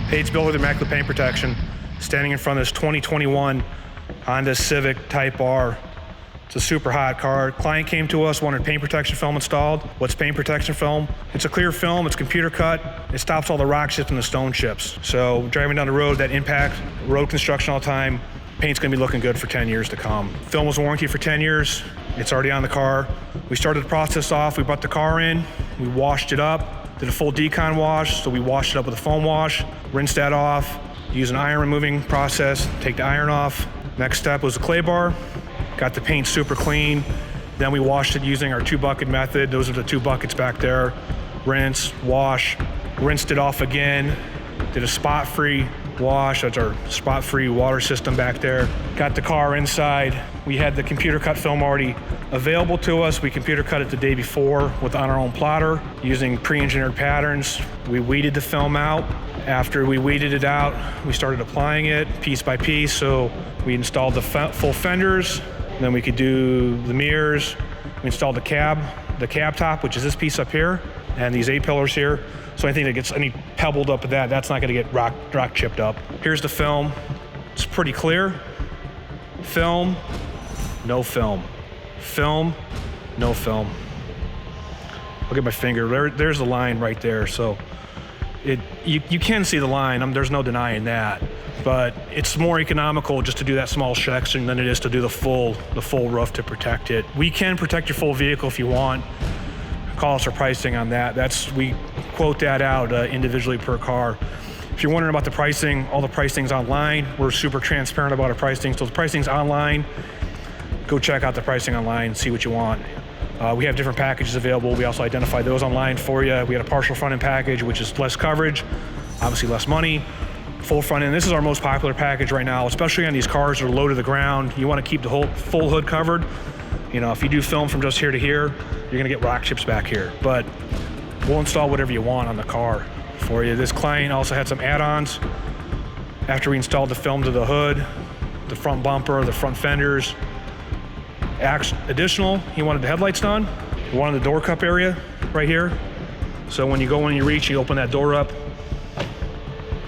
Hey, it's Bill with Immaculate Paint Protection, standing in front of this 2021 Honda Civic Type R. It's a super hot car. Client came to us, wanted paint protection film installed. What's paint protection film? It's a clear film, it's computer cut. It stops all the rock chips and the stone chips. So driving down the road, that impact, road construction all the time, paint's gonna be looking good for 10 years to come. Film was warranted for 10 years. It's already on the car. We started the process off, we brought the car in, we washed it up, did a full decon wash, so we washed it up with a foam wash, rinsed that off, use an iron removing process, take the iron off. Next step was the clay bar, got the paint super clean. Then we washed it using our 2-bucket method. Those are the 2 buckets back there. Rinse, wash, rinsed it off again, did a spot-free wash. That's our spot-free water system back there. Got the car inside. We had the computer cut film already available to us. We computer cut it the day before on our own plotter using pre-engineered patterns. We weeded the film out. After we weeded it out, we started applying it piece by piece. So we installed the full fenders, then we could do the mirrors. We installed the cab top, which is this piece up here, and these A-pillars here. So anything that gets any pebbled up with that's not gonna get rock chipped up. Here's the film. It's pretty clear. Film, no film. Film, no film. Look at my finger, there's the line right there. So you can see the line, there's no denying that. But it's more economical just to do that small section than it is to do the full roof to protect it. We can protect your full vehicle if you want. Call us our pricing on that. We quote that out individually per car. If you're wondering about the pricing, all the pricing's online. We're super transparent about our pricing. So the pricing's online. Go check out the pricing online and see what you want. We have different packages available. We also identify those online for you. We had a partial front end package, which is less coverage, obviously less money. Full front end, this is our most popular package right now, especially on these cars that are low to the ground. You want to keep the whole full hood covered. You know, if you do film from just here to here, you're gonna get rock chips back here. But we'll install whatever you want on the car for you. This client also had some add-ons. After we installed the film to the hood, the front bumper, the front fenders, additional, he wanted the headlights done. He wanted the door cup area right here. So when you reach, you open that door up.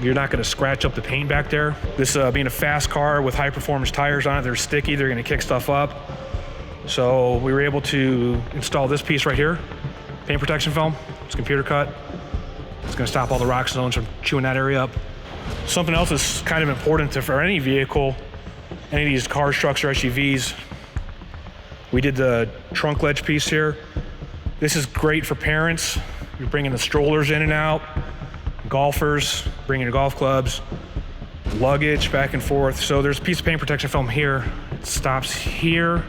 You're not gonna scratch up the paint back there. This being a fast car with high performance tires on it, they're sticky, they're gonna kick stuff up. So we were able to install this piece right here, paint protection film. It's computer cut. It's gonna stop all the rock stones from chewing that area up. Something else that's kind of important for any vehicle, any of these cars, trucks, or SUVs, we did the trunk ledge piece here. This is great for parents. You're bringing the strollers in and out, golfers, bringing your golf clubs, luggage back and forth. So there's a piece of paint protection film here. It stops here,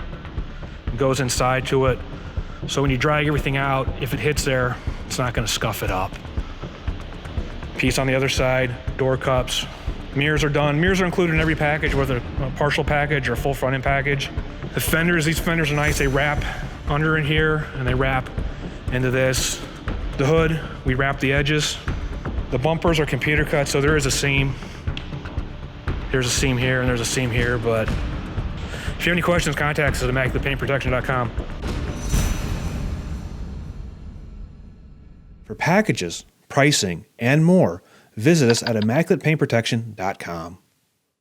goes inside to it. So when you drag everything out, if it hits there, it's not gonna scuff it up. Piece on the other side, door cups. Mirrors are done. Mirrors are included in every package, whether a partial package or a full front end package. The fenders, these fenders are nice. They wrap under in here and they wrap into this. The hood, we wrap the edges. The bumpers are computer cut, so there is a seam. There's a seam here and there's a seam here, but if you have any questions, contact us at ImmaculatePaintProtection.com. For packages, pricing, and more, visit us at ImmaculatePaintProtection.com.